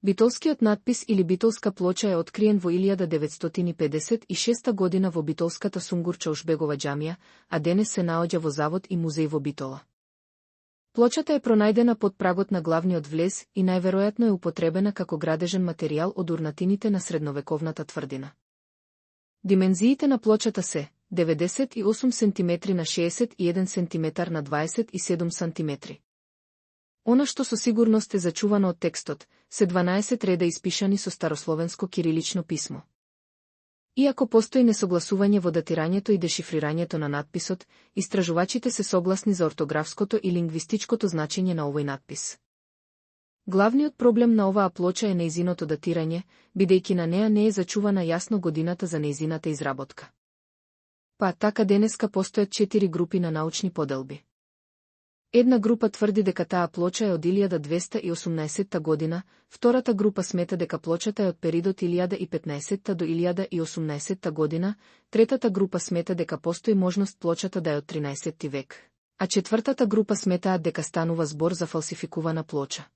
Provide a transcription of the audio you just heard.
Битолскиот надпис или битолска плоча е откриен во 1956 година во битолската Сунгур-Чаушбегова џамија, а денес се наоѓа во завод и музеј во Битола. Плочата е пронајдена под прагот на главниот влез и најверојатно е употребена како градежен материјал од урнатините на средновековната тврдина. Димензиите на плочата се 98 см на 61 см на 27 см. Она што со сигурност е зачувано од текстот, се 12 реда испишани со старословенско кирилично писмо. Иако постои несогласување во датирањето и дешифрирањето на надписот, истражувачите се согласни за ортографското и лингвистичкото значење на овој надпис. Главниот проблем на оваа плоча е нејзиното датирање, бидејќи на неа не е зачувана јасно годината за нејзината изработка. Па така денеска постојат 4 групи на научни поделби. Една група тврди дека таа плоча е од 1218 година, втората група смета дека плочата е од периодот 1015 до 1018 година, третата група смета дека постои можност плочата да е од 13 век, а четвртата група сметаат дека станува збор за фалсификувана плоча.